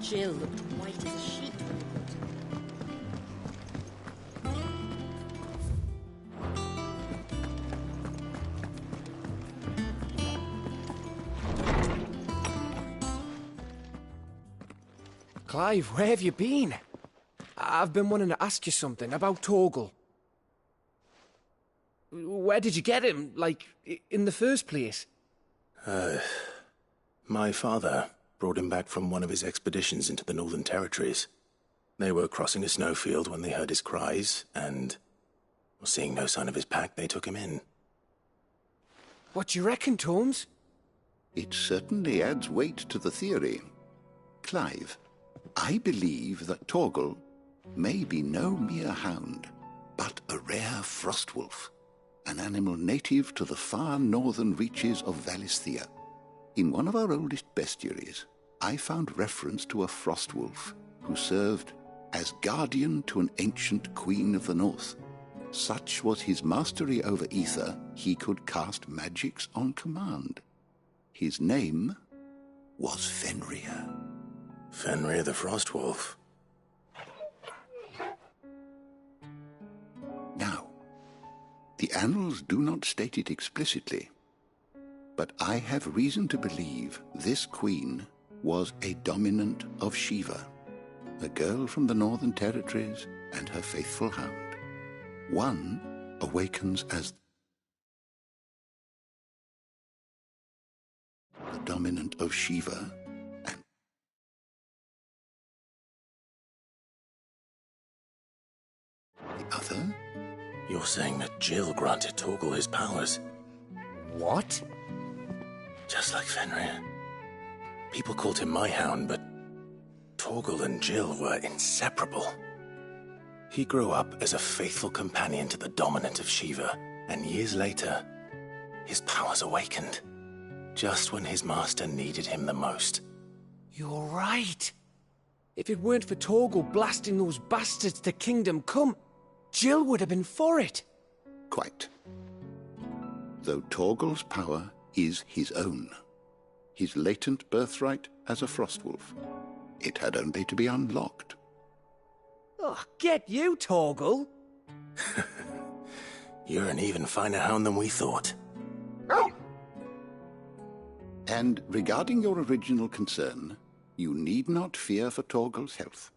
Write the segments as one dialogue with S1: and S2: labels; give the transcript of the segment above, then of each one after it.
S1: Jill looked white as a sheet.
S2: Clive, where have you been? I've been wanting to ask you something about Torgal. Where did you get him, like, in the first place?
S3: My father brought him back from one of his expeditions into the Northern Territories. They were crossing a snowfield when they heard his cries, and, seeing no sign of his pack, they took him in.
S2: What do you reckon, Tomes?
S4: It certainly adds weight to the theory. Clive, I believe that Torgal may be no mere hound, but a rare frostwolf, an animal native to the far northern reaches of Valisthea. In one of our oldest bestiaries, I found reference to a frostwolf who served as guardian to an ancient queen of the north. Such was his mastery over ether, he could cast magics on command. His name was Fenrir.
S3: Fenrir the Frostwolf.
S4: Now, the annals do not state it explicitly, but I have reason to believe this queen was a dominant of Shiva, a girl from the Northern Territories and her faithful hound. One awakens as the dominant of Shiva, and the other?
S3: You're saying that Jill granted Torgal his powers?
S2: What?
S3: Just like Fenrir. People called him my hound, but Torgal and Jill were inseparable. He grew up as a faithful companion to the dominant of Shiva, and years later, his powers awakened, just when his master needed him the most.
S2: You're right. If it weren't for Torgal blasting those bastards to Kingdom Come, Jill would have been for it.
S4: Quite. Though Torgal's power is his own, his latent birthright as a Frostwolf. It had only to be unlocked.
S2: Oh, get you, Torgal!
S3: You're an even finer hound than we thought.
S4: And regarding your original concern, you need not fear for Torgal's health.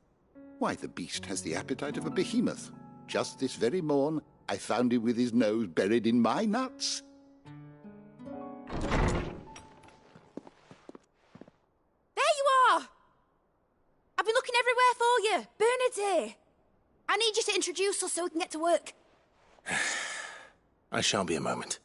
S4: Why, the beast has the appetite of a behemoth. Just this very morn, I found him with his nose buried in my nuts.
S5: There you are! I've been looking everywhere for you. Bernard's here. I need you to introduce us so we can get to work.
S3: I shall be a moment.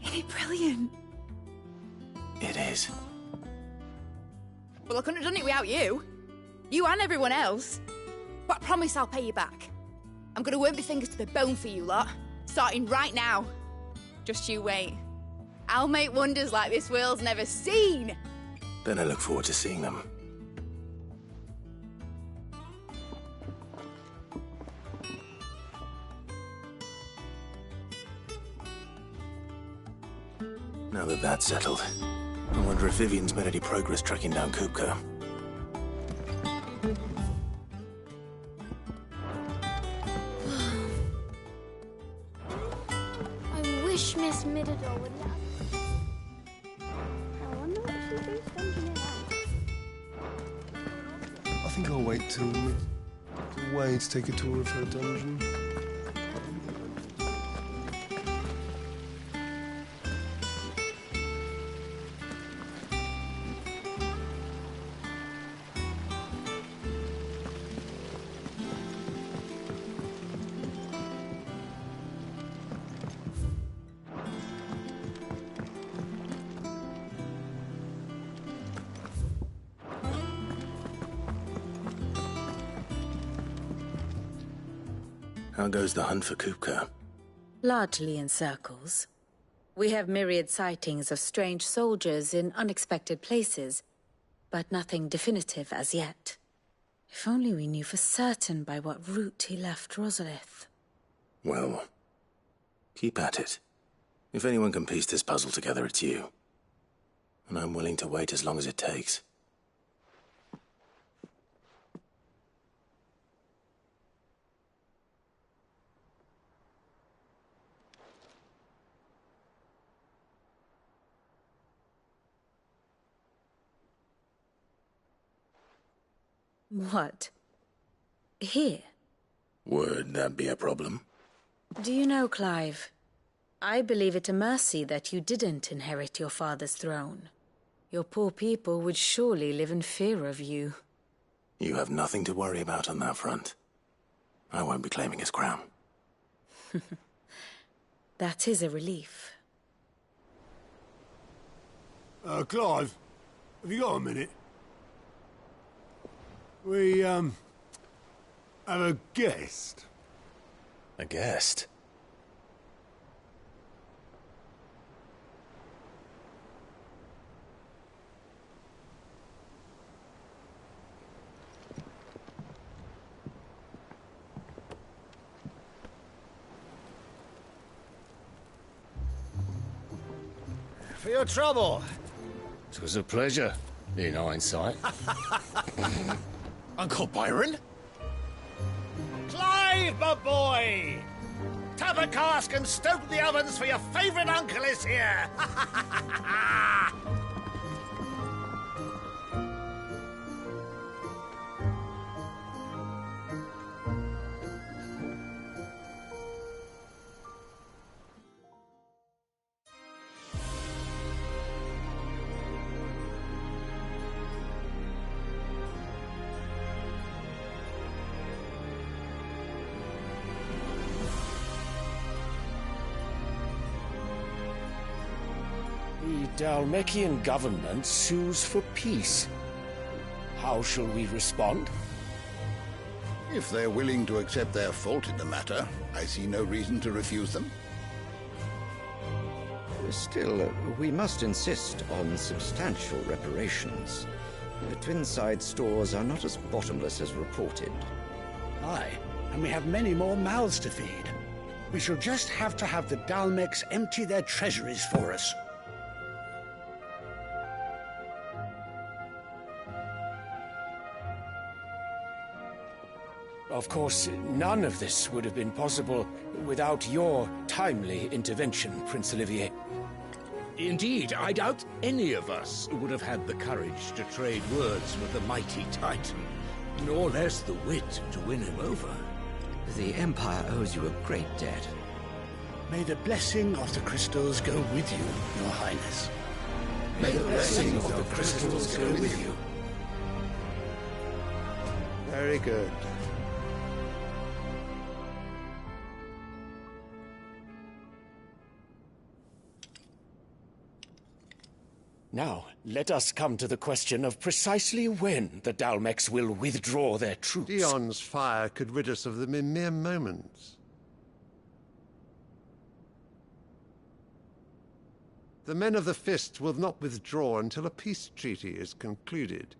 S5: Isn't it brilliant?
S3: It is.
S5: Well, I couldn't have done it without you. You and everyone else. But I promise I'll pay you back. I'm gonna work my fingers to the bone for you lot, starting right now. Just you wait. I'll make wonders like this world's never seen.
S3: Then I look forward to seeing them. Now that that's settled, I wonder if Vivian's made any progress tracking down Kupka.
S6: I wish Miss Middledore would laugh. I wonder what she thinks dungeon is.
S7: I think I'll wait till Way to take a tour of her dungeon.
S3: How goes the hunt for Kupka?
S1: Largely in circles. We have myriad sightings of strange soldiers in unexpected places, but nothing definitive as yet. If only we knew for certain by what route he left Rosalith.
S3: Well, keep at it. If anyone can piece this puzzle together, it's you. And I'm willing to wait as long as it takes.
S1: What? Here?
S3: Would that be a problem?
S1: Do you know, Clive? I believe it a mercy that you didn't inherit your father's throne. Your poor people would surely live in fear of you.
S3: You have nothing to worry about on that front. I won't be claiming his crown.
S1: That is a relief.
S8: Clive, have you got a minute? We, have a guest.
S3: A guest?
S9: For your trouble. 'Twas a pleasure, in hindsight.
S3: Uncle Byron?
S9: Clive, my boy! Tap a cask and stoke the ovens, for your favourite uncle is here!
S2: The Dhalmekian government sues for peace. How shall we respond?
S4: If they're willing to accept their fault in the matter, I see no reason to refuse them.
S10: Still, we must insist on substantial reparations. The Twinside stores are not as bottomless as reported.
S11: Aye, and we have many more mouths to feed. We shall just have to have the Dhalmex empty their treasuries for us.
S2: Of course, none of this would have been possible without your timely intervention, Prince Olivier.
S12: Indeed, I doubt any of us would have had the courage to trade words with the mighty Titan, nor less the wit to win him over.
S10: The Empire owes you a great debt.
S11: May the blessing of the crystals go with you, Your Highness.
S4: May the blessing of the crystals go with you.
S7: Very good.
S2: Now, let us come to the question of precisely when the Dhalmex will withdraw their troops.
S7: Dion's fire could rid us of them in mere moments. The men of the Fist will not withdraw until a peace treaty is concluded.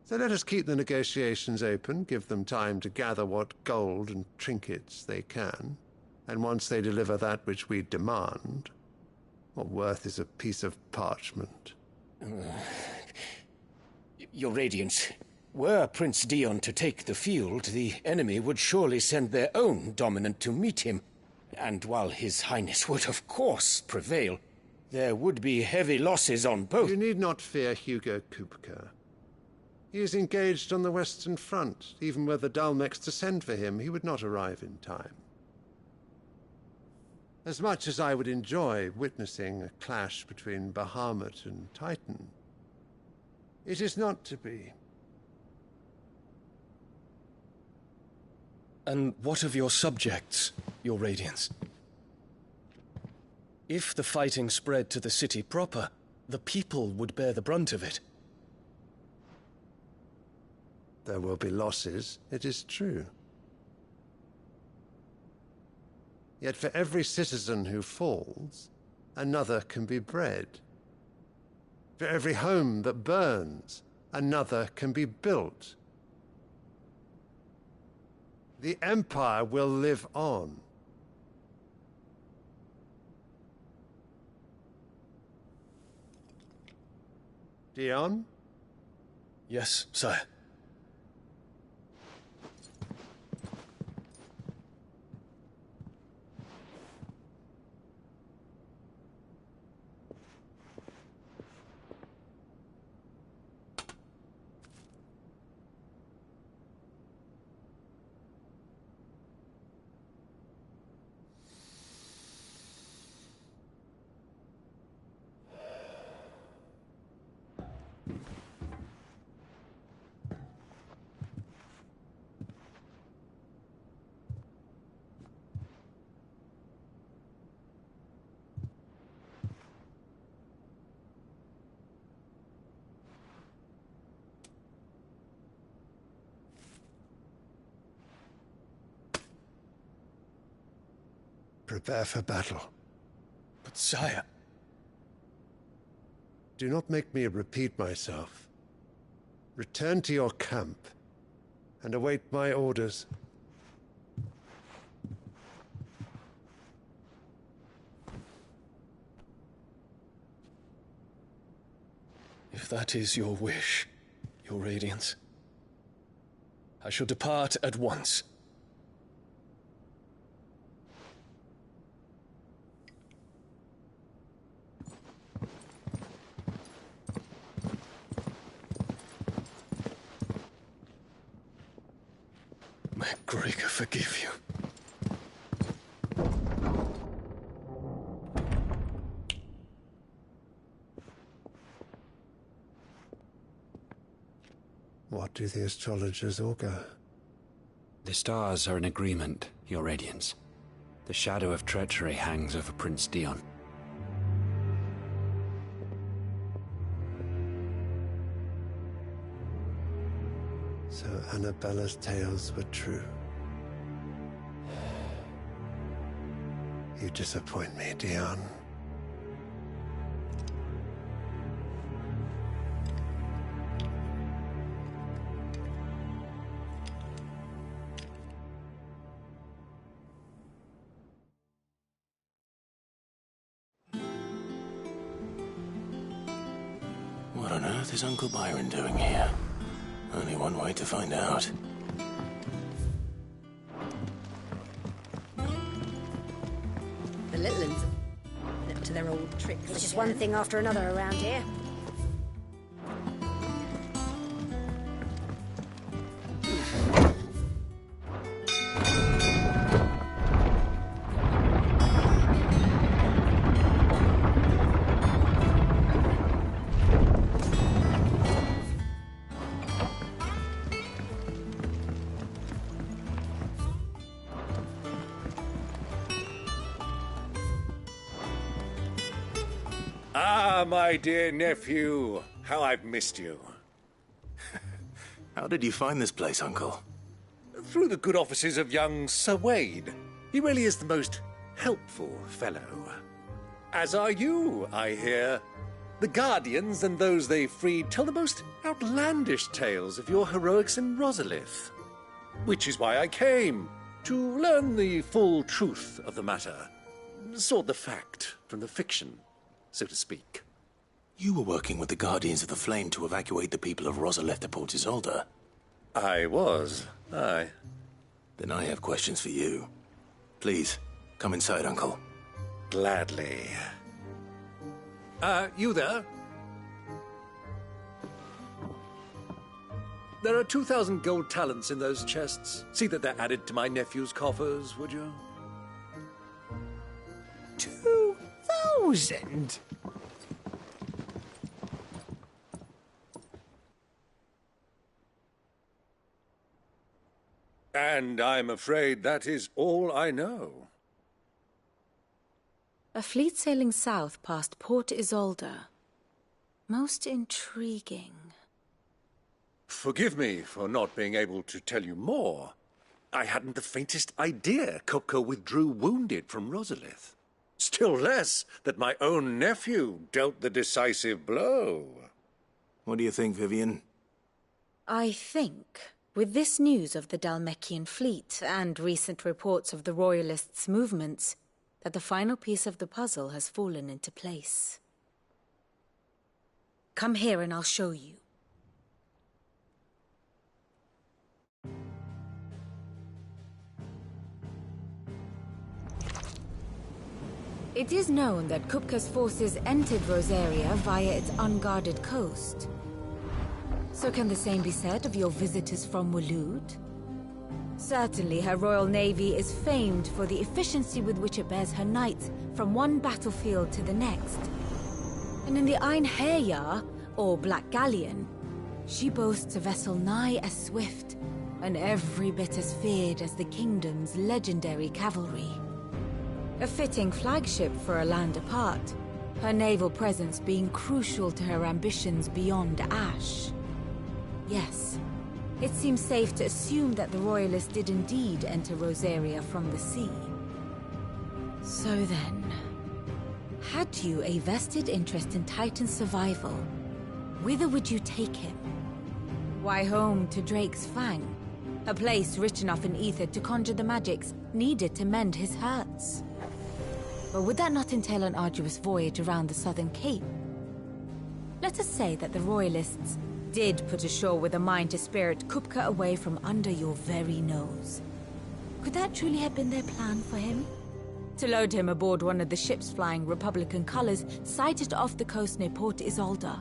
S7: So let us keep the negotiations open, give them time to gather what gold and trinkets they can, and once they deliver that which we demand, what worth is a piece of parchment?
S2: Your Radiance, were Prince Dion to take the field, the enemy would surely send their own dominant to meet him. And while His Highness would of course prevail, there would be heavy losses on both.
S7: You need not fear Hugo Kupka. He is engaged on the Western Front. Even were the Dhalmex to send for him, he would not arrive in time. As much as I would enjoy witnessing a clash between Bahamut and Titan, it is not to be.
S13: And what of your subjects, Your Radiance? If the fighting spread to the city proper, the people would bear the brunt of it.
S7: There will be losses, it is true. Yet for every citizen who falls, another can be bred. For every home that burns, another can be built. The Empire will live on. Dion?
S13: Yes, sire.
S7: Prepare for battle.
S13: But sire...
S7: Do not make me repeat myself. Return to your camp and await my orders.
S13: If that is your wish, Your Radiance, I shall depart at once. May Gregor forgive you.
S7: What do the astrologers augur?
S14: The stars are in agreement, Your Radiance. The shadow of treachery hangs over Prince Dion.
S7: So Annabella's tales were true. You disappoint me, Dion.
S3: What on earth is Uncle Byron doing here? Only one way to find out.
S15: The little ones are up to their old tricks.
S6: It's just one thing after another around here.
S9: Ah, my dear nephew, how I've missed you.
S3: How did you find this place, Uncle?
S9: Through the good offices of young Sir Wade. He really is the most helpful fellow. As are you, I hear. The Guardians and those they freed tell the most outlandish tales of your heroics in Rosalith. Which is why I came, to learn the full truth of the matter. Sort the fact from the fiction, so to speak.
S3: You were working with the Guardians of the Flame to evacuate the people of Rosalith to Port Isolde.
S9: I was, aye.
S3: Then I have questions for you. Please, come inside, Uncle.
S9: Gladly. You there? There are 2,000 gold talents in those chests. See that they're added to my nephew's coffers, would you?
S16: 2,000?
S9: And I'm afraid that is all I know.
S1: A fleet sailing south past Port Isolde. Most intriguing.
S9: Forgive me for not being able to tell you more. I hadn't the faintest idea Kupka withdrew wounded from Rosalith. Still less that my own nephew dealt the decisive blow.
S3: What do you think, Vivian?
S1: I think, with this news of the Dhalmekian fleet and recent reports of the Royalists' movements, that the final piece of the puzzle has fallen into place. Come here and I'll show you. It is known that Kupka's forces entered Rosaria via its unguarded coast. So can the same be said of your visitors from Waloed? Certainly her Royal Navy is famed for the efficiency with which it bears her knights from one battlefield to the next. And in the Einherjar, or Black Galleon, she boasts a vessel nigh as swift and every bit as feared as the kingdom's legendary cavalry. A fitting flagship for a land apart, her naval presence being crucial to her ambitions beyond Ash. Yes, it seems safe to assume that the Royalists did indeed enter Rosaria from the sea. So then, had you a vested interest in Titan's survival, whither would you take him? Why, home to Drake's Fang, a place rich enough in ether to conjure the magics needed to mend his hurts. But would that not entail an arduous voyage around the southern cape? Let us say that the Royalists did put ashore with a mind to spirit Kupka away from under your very nose. Could that truly have been their plan for him? To load him aboard one of the ships flying Republican colors sighted off the coast near Port Isolde?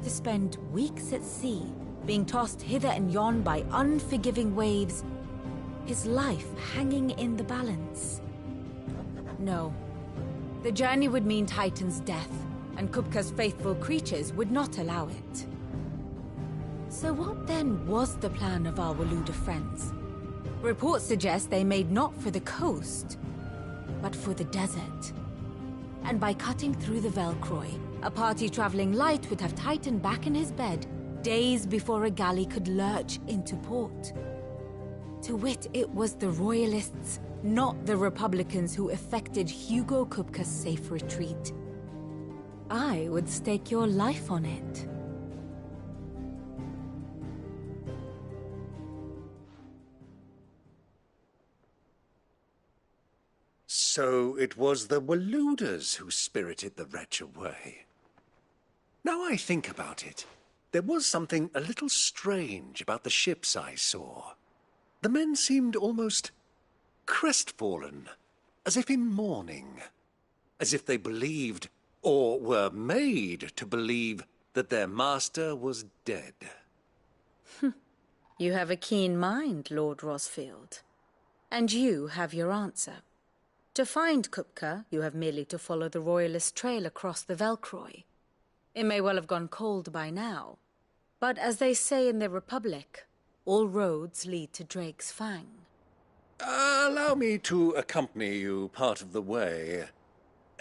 S1: To spend weeks at sea, being tossed hither and yon by unforgiving waves, his life hanging in the balance? No. The journey would mean Titan's death, and Kupka's faithful creatures would not allow it. So what then was the plan of our Waluda friends? Reports suggest they made not for the coast, but for the desert. And by cutting through the Velcroy, a party traveling light would have Titan back in his bed days before a galley could lurch into port. To wit, it was the Royalists, not the Republicans, who effected Hugo Kupka's safe retreat. I would stake your life on it.
S9: So it was the Waludas who spirited the wretch away. Now I think about it, there was something a little strange about the ships I saw. The men seemed almost crestfallen, as if in mourning, as if they believed, or were made to believe, that their master was dead.
S1: You have a keen mind, Lord Rosfield. And you have your answer. To find Kupka, you have merely to follow the Royalist trail across the Velcroy. It may well have gone cold by now, but as they say in the Republic, all roads lead to Drake's Fang.
S9: Allow me to accompany you part of the way.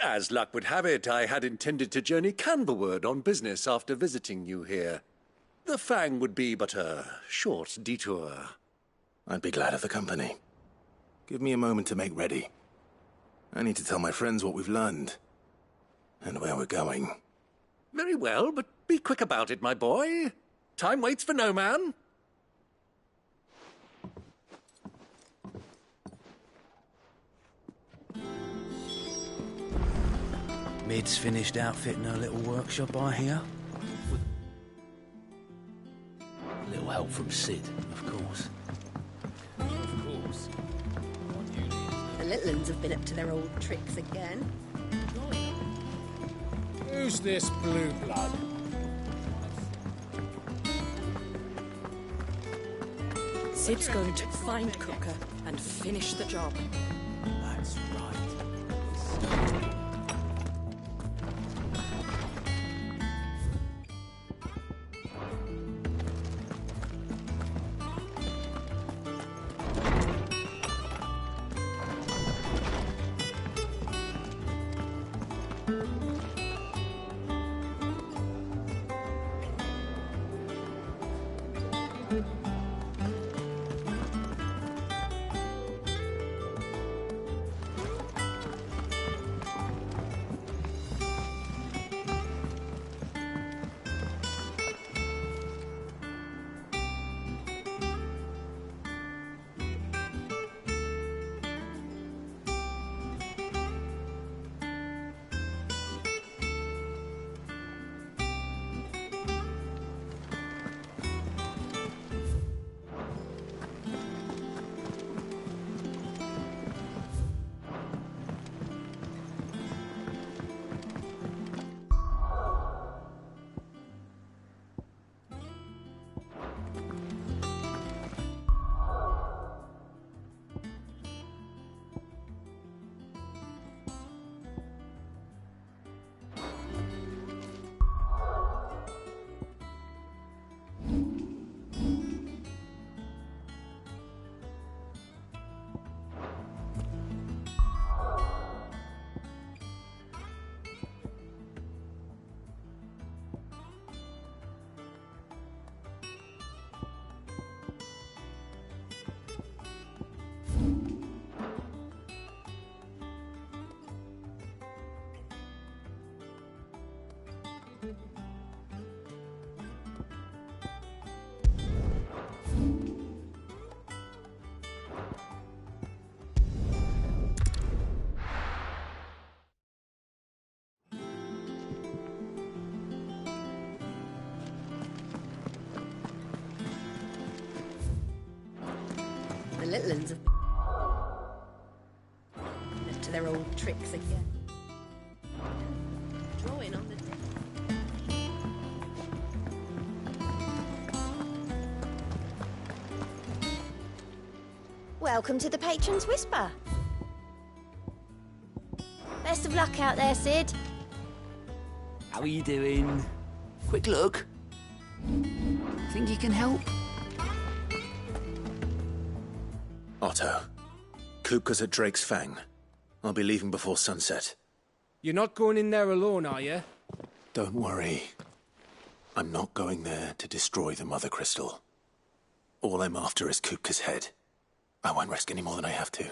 S9: As luck would have it, I had intended to journey Canberward on business after visiting you here. The Fang would be but a short detour.
S3: I'd be glad of the company. Give me a moment to make ready. I need to tell my friends what we've learned, and where we're going.
S9: Very well, but be quick about it, my boy. Time waits for no man.
S12: Mid's finished outfitting her little workshop, I hear. A little help from Sid, of course.
S13: Of course.
S15: The little ones have been up to their old tricks again.
S13: Who's this blue blood?
S16: Sid's going to find Kupka and finish the job.
S13: That's right.
S15: The little ones have left to their old tricks again. Drawing on the deck.
S6: Welcome to the Patron's Whisper. Best of luck out there, Sid.
S17: How are you doing? Quick look. Think you can help?
S3: Otto, Kupka's at Drake's Fang. I'll be leaving before sunset.
S18: You're not going in there alone, are you?
S3: Don't worry. I'm not going there to destroy the Mother Crystal. All I'm after is Kupka's head. I won't risk any more than I have to.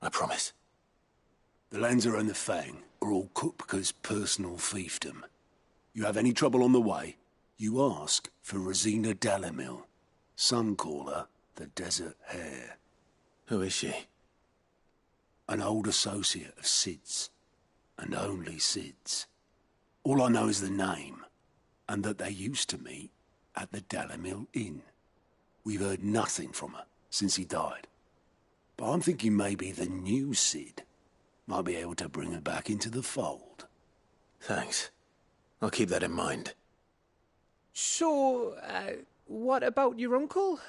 S3: I promise.
S19: The Lanza and the Fang are all Kupka's personal fiefdom. You have any trouble on the way, you ask for Rosina Dalimil. Some call her the Desert Hare.
S3: Who is she?
S19: An old associate of Sid's, and only Sid's. All I know is the name, and that they used to meet at the Dalimil Inn. We've heard nothing from her since he died. But I'm thinking maybe the new Sid might be able to bring her back into the fold.
S3: Thanks. I'll keep that in mind.
S18: So, what about your uncle?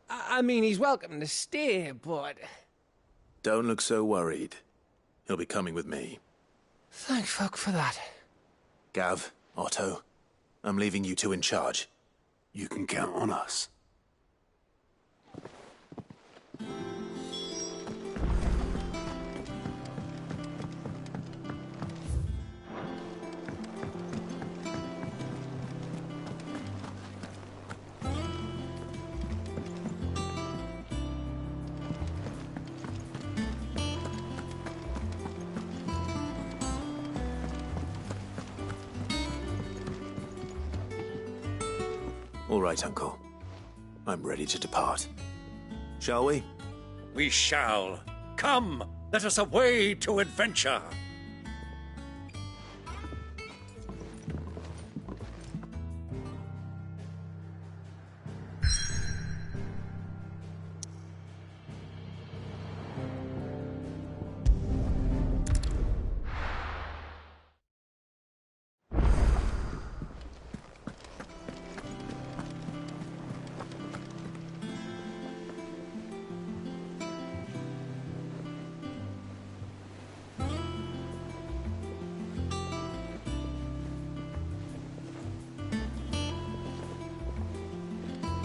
S18: I mean, he's welcome to stay, but...
S3: Don't look so worried. He'll be coming with me.
S18: Thank fuck for that.
S3: Gav, Otto, I'm leaving you two in charge.
S19: You can count on us.
S3: All right, Uncle. I'm ready to depart. Shall we?
S9: We shall. Come, let us away to adventure.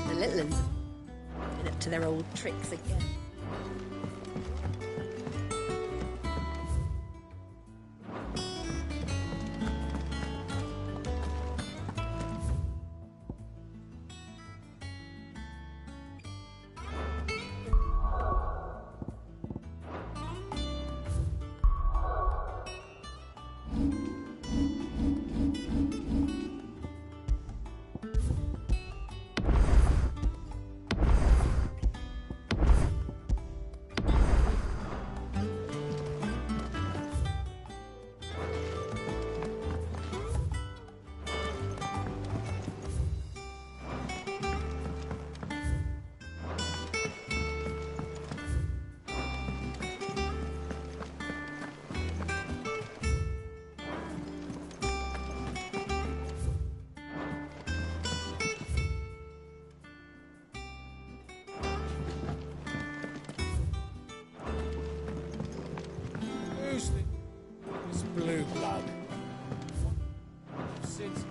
S15: The little ones have been up to their old tricks again.
S18: It's blue blood. Since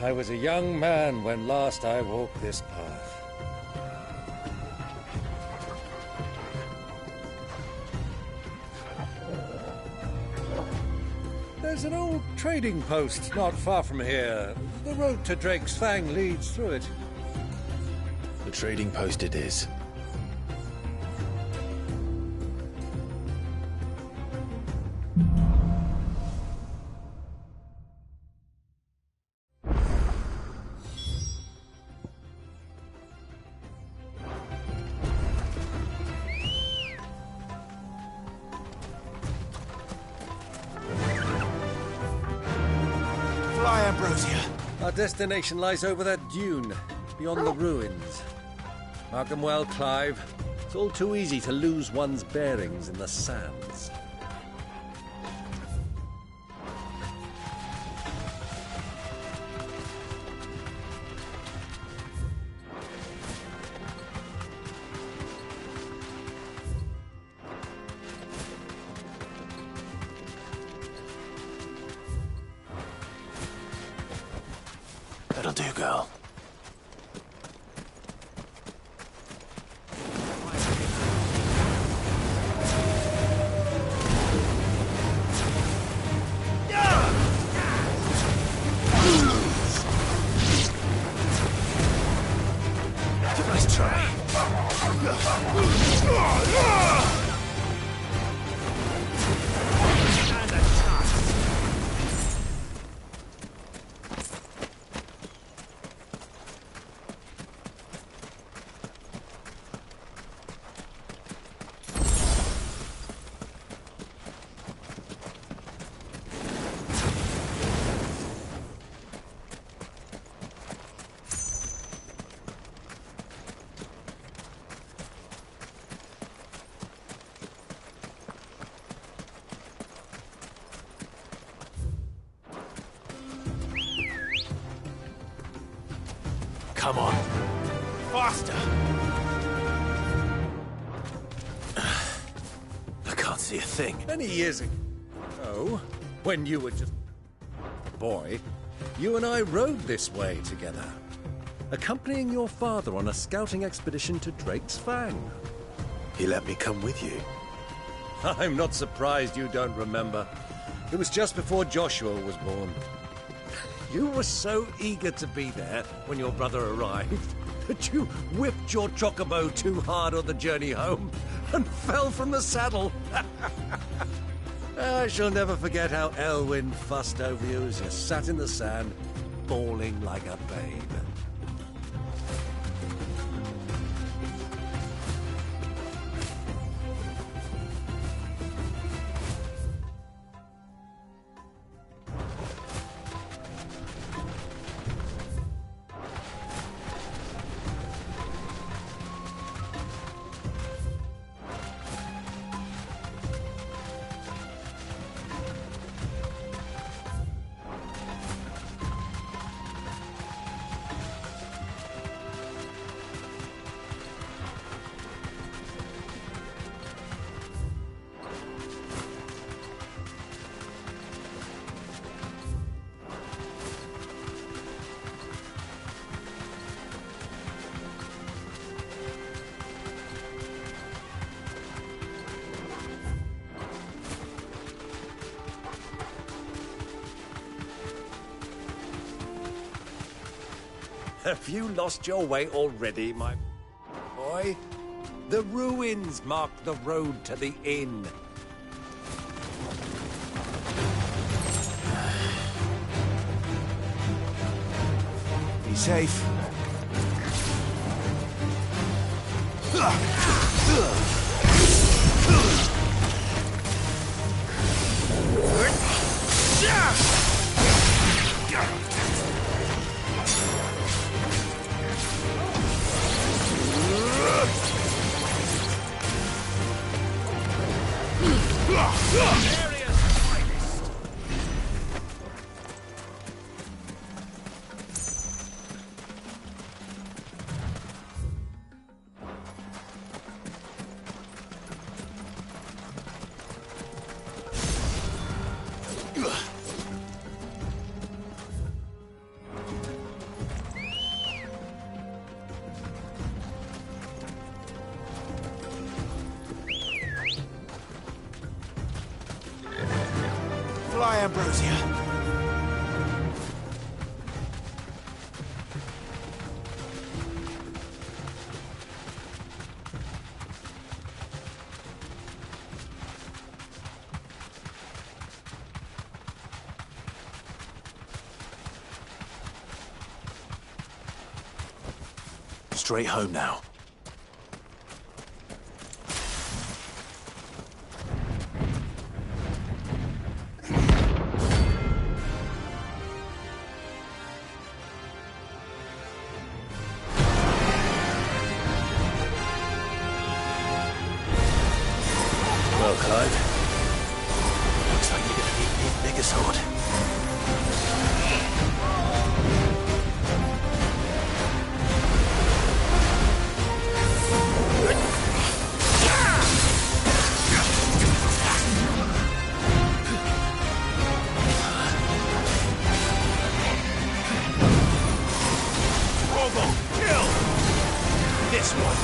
S9: I was a young man when last I walked this path. There's an old trading post not far from here. The road to Drake's Fang leads through it.
S13: The trading post it is.
S3: Fly, Ambrosia.
S9: Our destination lies over that dune, beyond the ruins. Mark them well, Clive. It's all too easy to lose one's bearings in the sands.
S3: That'll do, girl. Nice try. Come on. Faster! I can't see a thing.
S9: Many years ago, when you were just a boy, you and I rode this way together, accompanying your father on a scouting expedition to Drake's Fang.
S3: He let me come with you.
S9: I'm not surprised you don't remember. It was just before Joshua was born. You were so eager to be there when your brother arrived that you whipped your chocobo too hard on the journey home and fell from the saddle. I shall never forget how Elwyn fussed over you as you sat in the sand, bawling like a babe. Have you lost your way already, my boy? The ruins mark the road to the inn.
S3: Be safe. Ambrosia. Straight home now. Well, Clive, looks like you're gonna need me a bigger sword. Robo, kill! This one.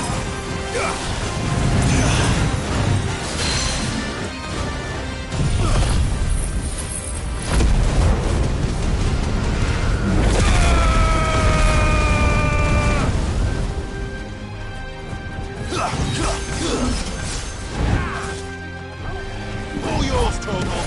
S3: All yours, Torgal.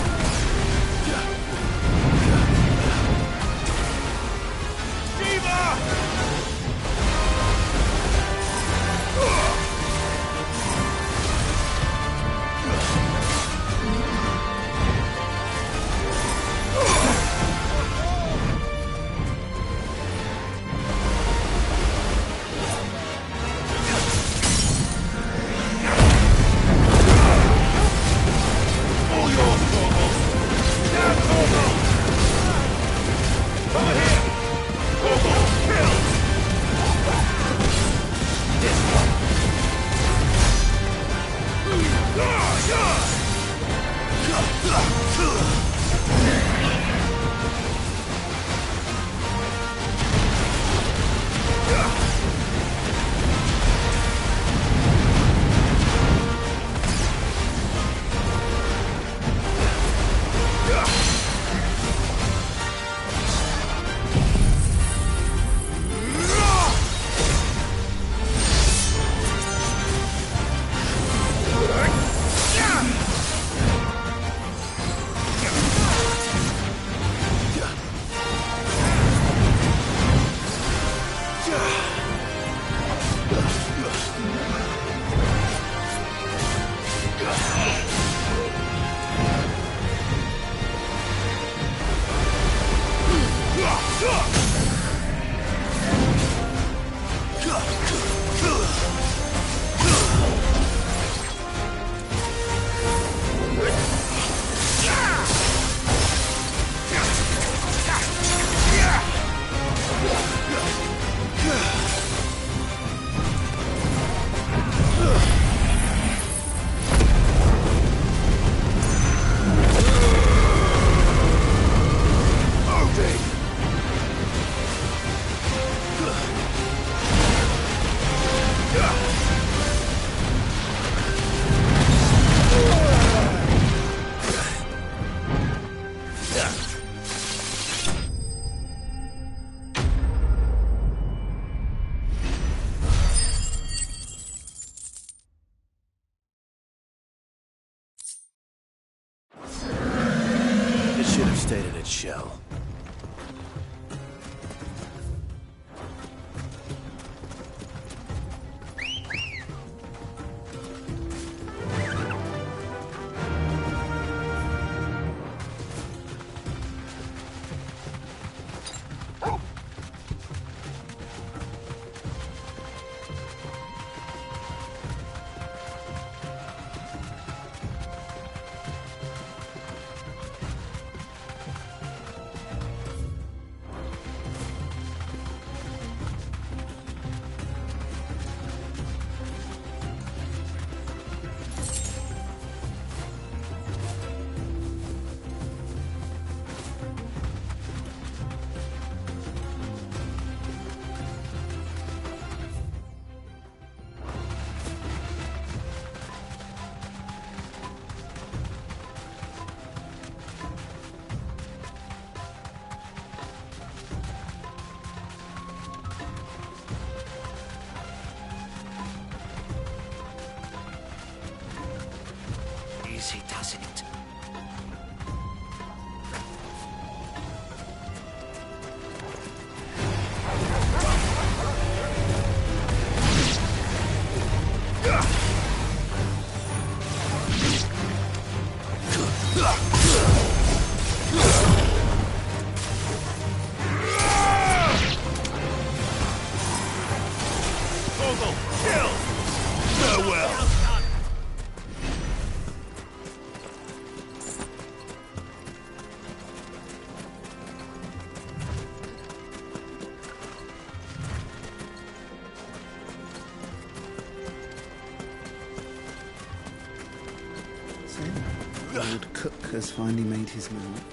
S20: cook has finally made his move.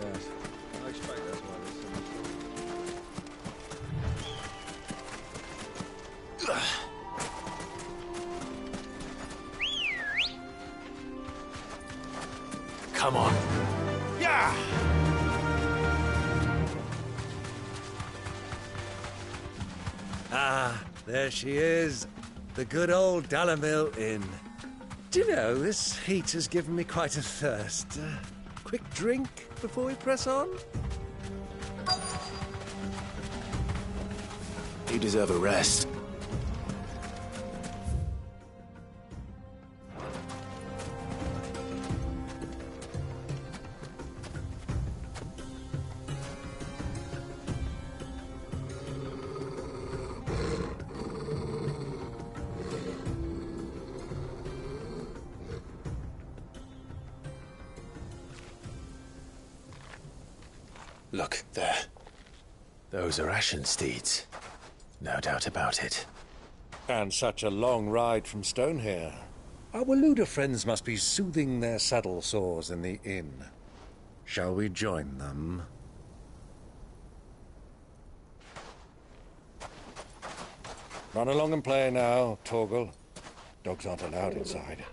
S13: Yes. I expect that's why there's so much.
S3: Come on.
S13: Yeah! Ah, there she is. The good old Dalamil Inn. Do you know, this heat has given me quite a thirst. Quick drink before we press on?
S3: You deserve a rest. Look, there. Those are Ashen steeds. No doubt about it.
S9: And such a long ride from Stonehair. Our Waluda friends must be soothing their saddle sores in the inn. Shall we join them? Run along and play now, Torgal. Dogs aren't allowed inside.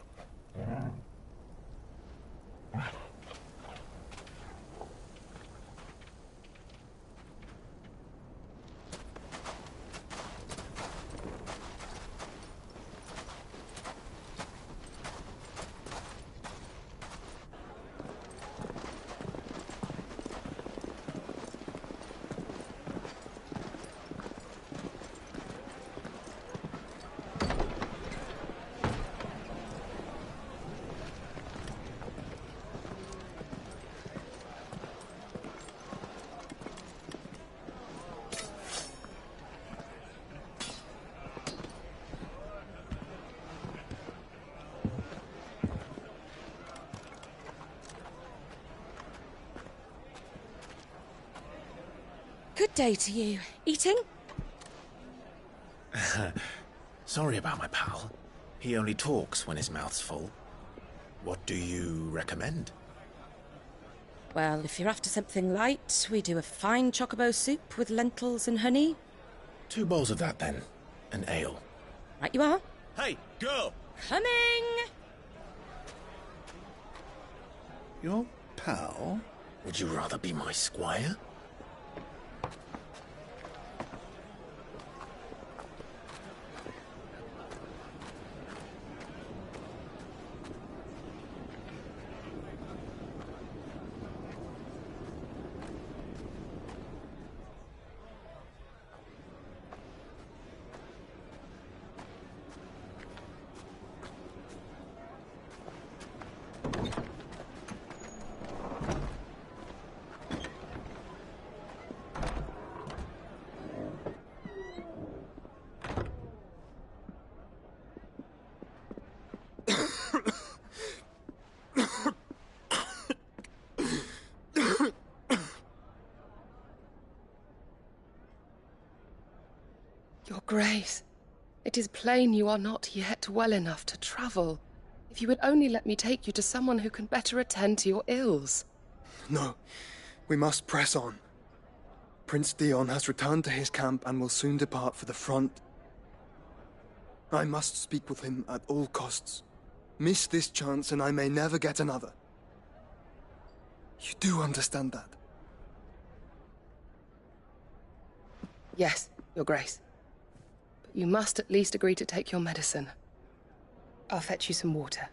S16: Good day to you. Eating?
S3: Sorry about my pal. He only talks when his mouth's full. What do you recommend?
S16: Well, if you're after something light, we do a fine chocobo soup with lentils and honey.
S3: 2 bowls of that, then. An ale.
S16: Right you are.
S3: Hey, girl!
S16: Coming!
S20: Your pal?
S3: Would you rather be my squire?
S21: Your Grace, it is plain you are not yet well enough to travel. If you would only let me take you to someone who can better attend to your ills.
S22: No, we must press on. Prince Dion has returned to his camp and will soon depart for the front. I must speak with him at all costs. Miss this chance and I may never get another. You do understand that?
S21: Yes, Your Grace. But you must at least agree to take your medicine. I'll fetch you some water.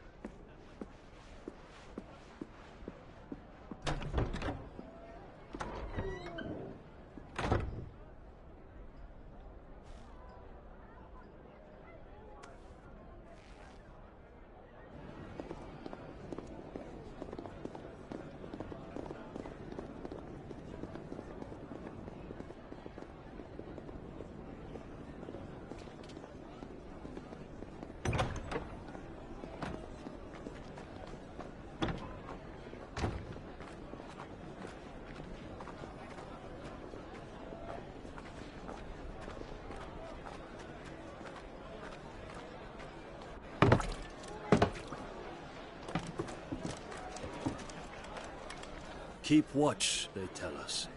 S19: keep watch, they tell us.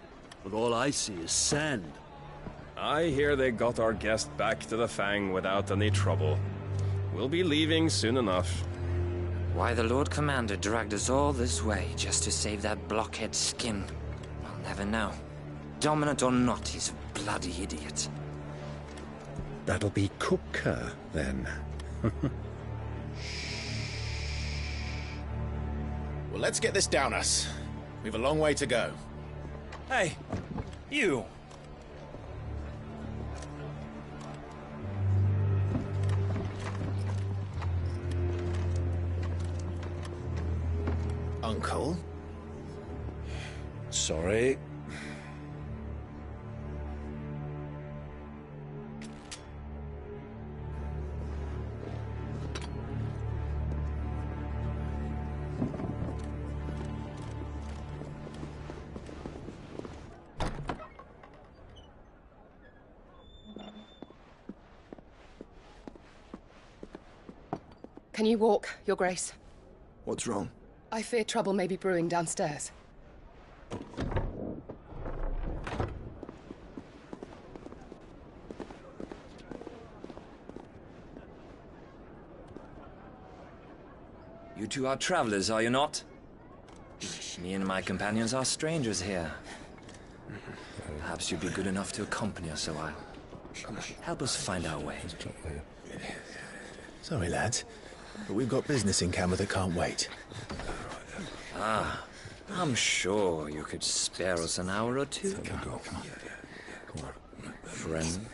S19: But all I see is sand.
S5: I hear they got our guest back to the Fang without any trouble. We'll be leaving soon enough.
S8: Why the Lord Commander dragged us all this way just to save that blockhead skin, I'll never know. Dominant or not, he's a bloody idiot.
S12: That'll be Cooker, then.
S3: Well, let's get this down us. We've a long way to go.
S23: Hey, you!
S3: Uncle?
S12: Sorry.
S21: Can you walk, Your Grace?
S22: What's wrong?
S21: I fear trouble may be brewing downstairs.
S8: You two are travelers, are you not? Me and my companions are strangers here. Perhaps you'd be good enough to accompany us a while. Help us find our way.
S3: Sorry, lads, but we've got business in Camber that can't wait.
S8: Ah, I'm sure you could spare us an hour or two.
S12: Come on.
S8: Friend.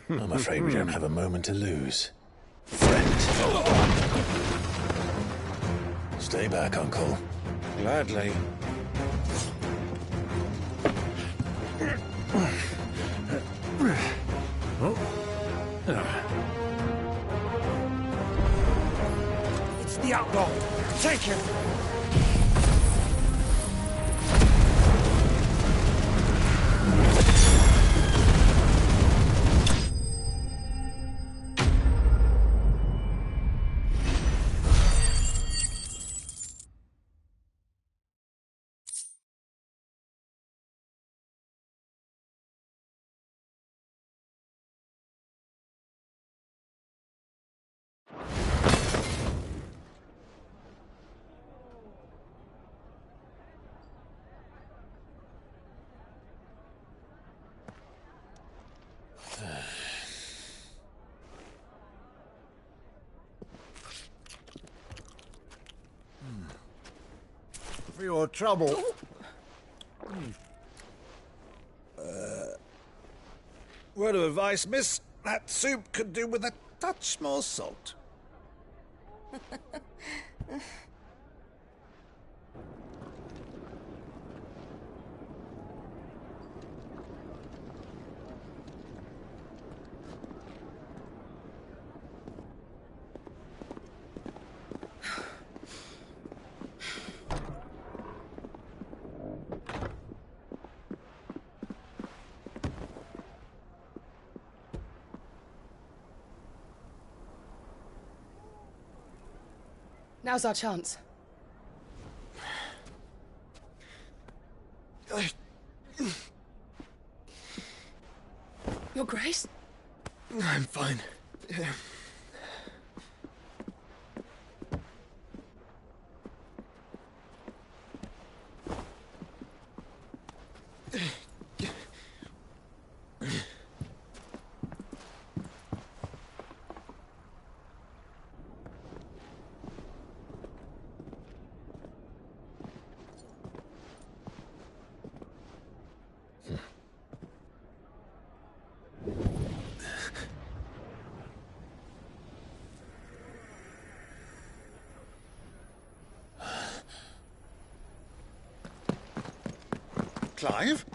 S3: I'm afraid we don't have a moment to lose. Friend. Stay back, Uncle.
S12: Gladly.
S23: It's the outlaw! Take him!
S12: For your trouble. Word of advice, miss. That soup could do with a touch more salt.
S21: Now's our chance. Your Grace?
S22: I'm fine.
S12: Clive?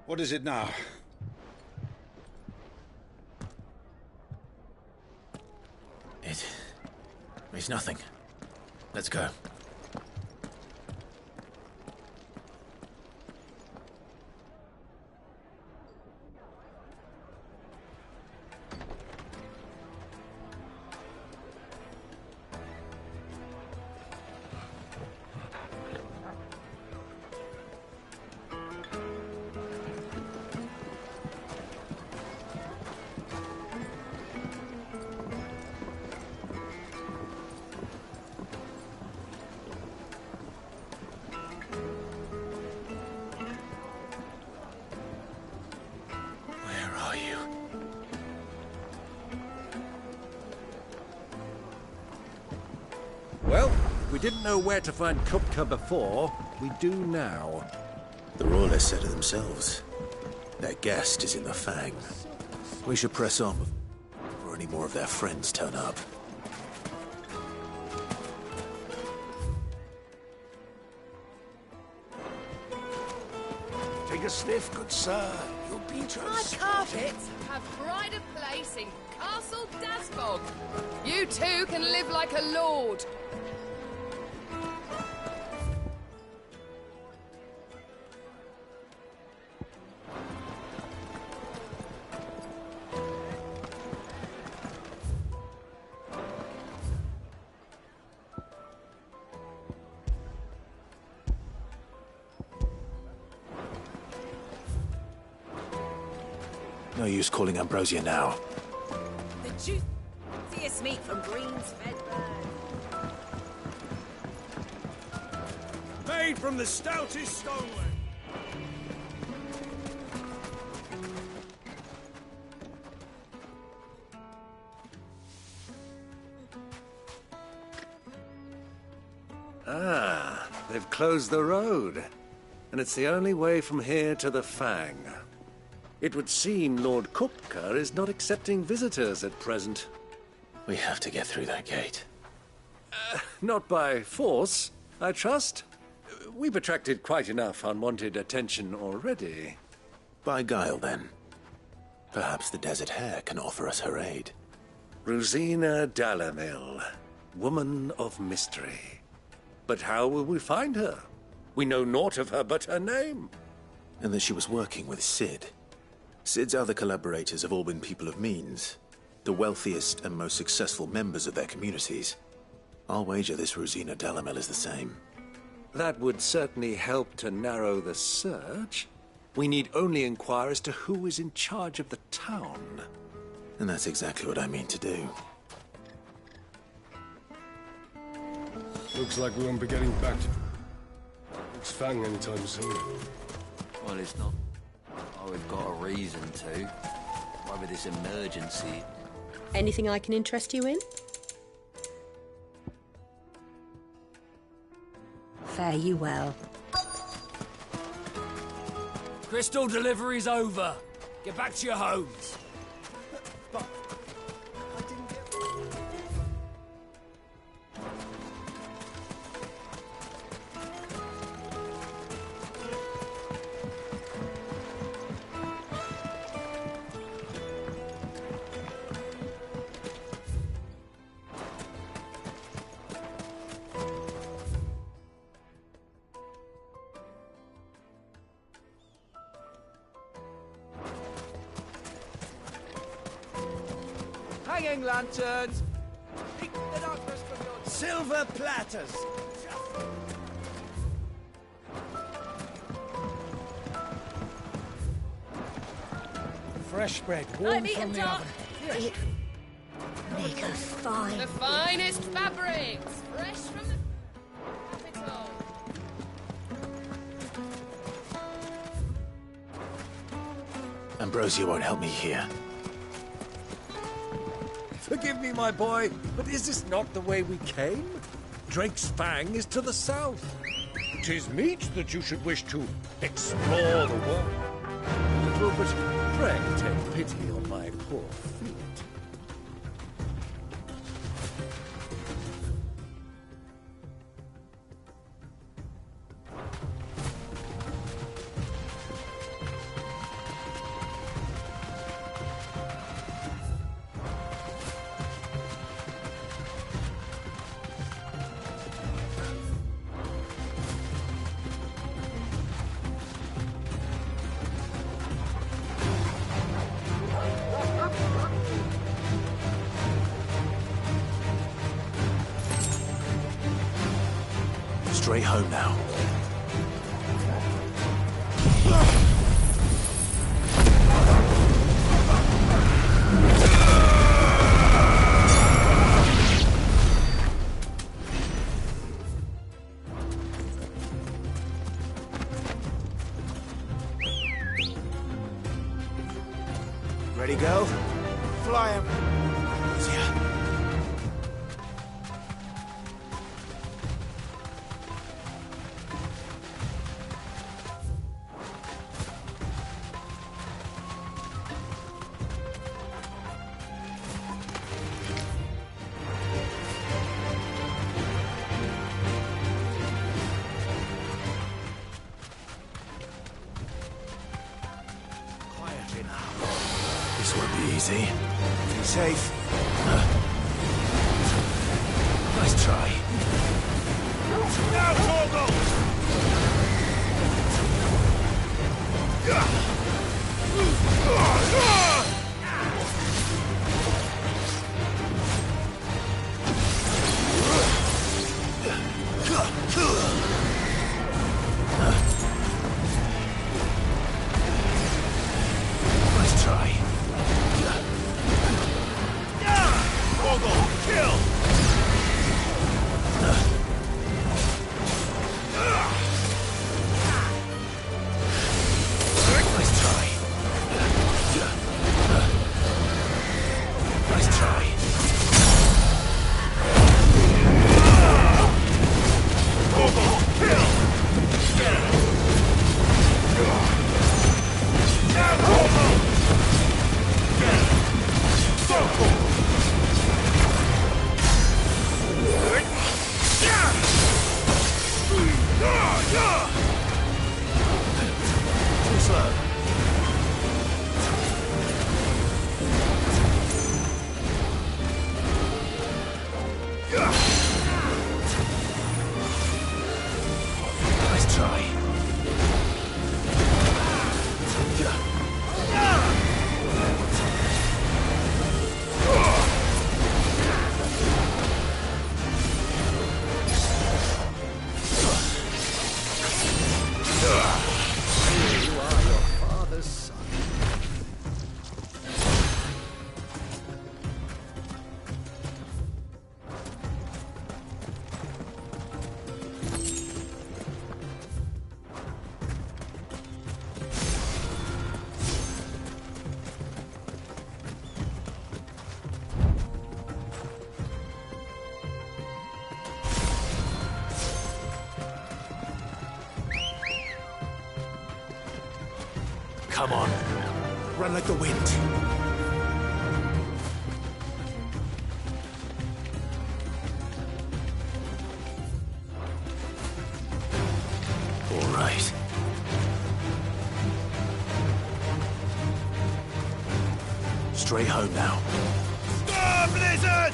S12: What is it now?
S3: It's nothing. Let's go.
S13: Well, we didn't know where to find Kupka before. We do now.
S3: The Royalists said it themselves. Their guest is in the Fang. We should press on before any more of their friends turn up.
S19: Take a sniff, good sir. You'll be
S21: My
S19: transported.
S21: carpets have pride of place in Castle Dasbog. You too can live like a lord.
S3: No use calling Ambrosia now.
S15: The juiciest meat from Green's Fedburn.
S12: Made from the stoutest stonework.
S13: Ah, they've closed the road. And it's the only way from here to the Fang. It would seem Lord Kupka is not accepting visitors at present.
S3: We have to get through that gate.
S13: Not by force, I trust. We've attracted quite enough unwanted attention already.
S3: By guile, then. Perhaps the Desert Hare can offer us her aid.
S13: Rosina Dalamil, woman of mystery. But how will we find her? We know naught of her but her name.
S3: And that she was working with Cid. Cid's other collaborators have all been people of means, the wealthiest and most successful members of their communities. I'll wager this Rosina Dalamil is the same.
S13: That would certainly help to narrow the search. We need only inquire as to who is in charge of the town.
S3: And that's exactly what I mean to do.
S4: Looks like we won't be getting back to its Fang anytime soon.
S17: Well, it's not. Oh, we've got a reason to. Why with this emergency?
S15: Anything I can interest you in? Fare you well.
S17: Crystal delivery's over. Get back to your homes.
S18: Hanging lanterns! Keep the darkness from your... Silver platters!
S22: Fresh bread,
S21: Let
S22: warm
S21: me
S22: from the
S21: talk.
S22: oven.
S15: Make her fine.
S21: The finest fabrics, fresh from the capital.
S3: Ambrosia won't help me here.
S13: Forgive me, my boy, but is this not the way we came? Drake's Fang is to the south.
S12: 'Tis meet that you should wish to explore the world.
S13: Little, but pray take pity on my poor feet.
S3: Straight home now.
S2: Ready, go? Fly him.
S3: Easier. This won't be easy.
S2: Be safe.
S3: Nice try.
S2: Now, Torgal!
S3: Nice try.
S2: Torgal, kill!
S3: Nice try. Nice try.
S2: Torgal, kill! Now, Torgal!
S3: Too slow. Nice try.
S13: You are your father's son.
S3: Come on. Run like the wind. All right. Straight home now.
S2: Stop, Blizzard!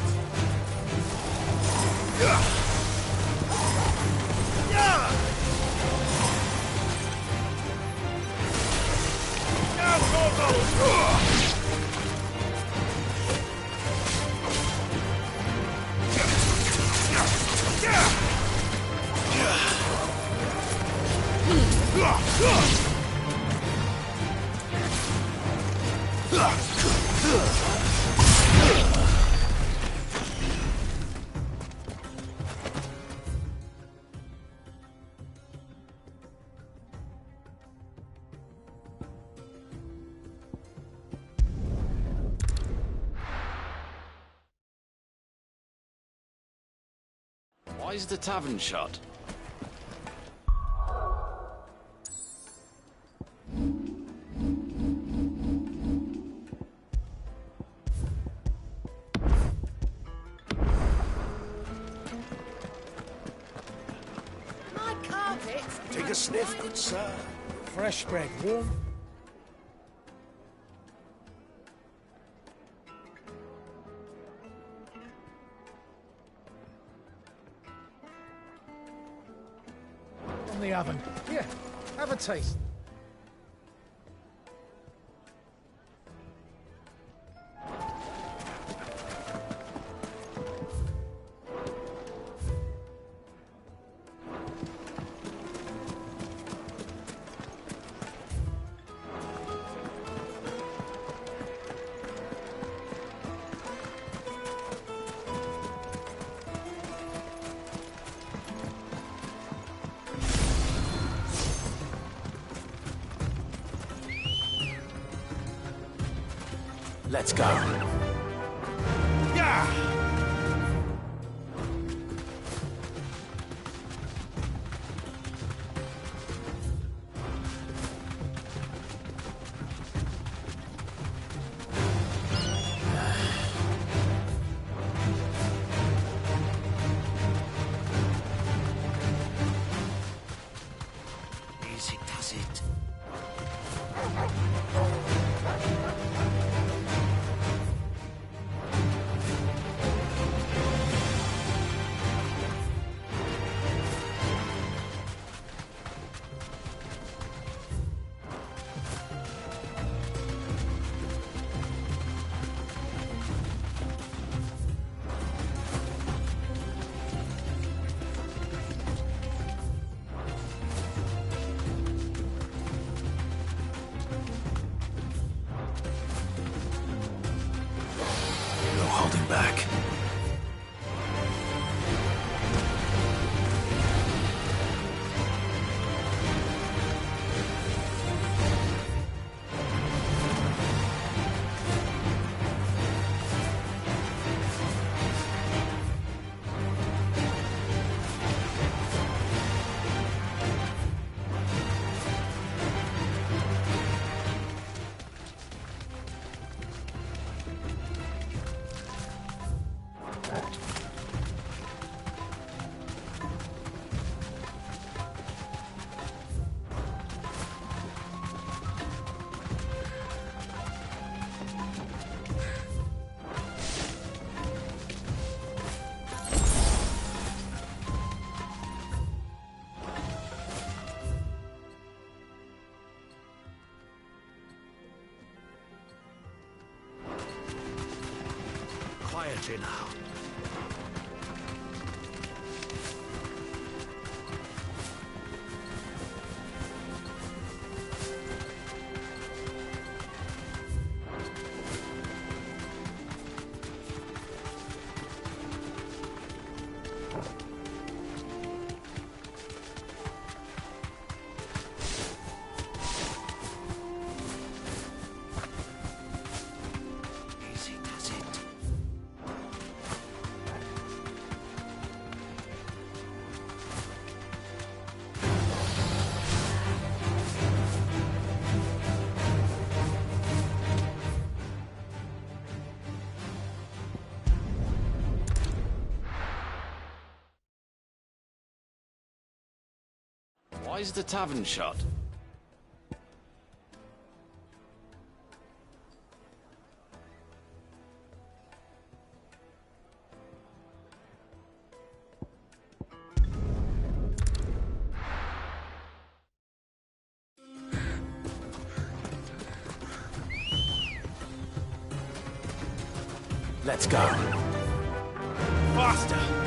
S2: Yeah! Now, Torgal!
S14: Why is the tavern shut?
S15: My carpet!
S2: Take a sniff, good sir. Fresh bread, warm. On the oven. Here, have a taste.
S3: Let's go.
S23: Yeah!
S17: Easy does it.
S3: No holding back.
S23: Quietly now.
S17: Easy does it.
S5: Why is the tavern shut?
S3: Let's go.
S23: Faster!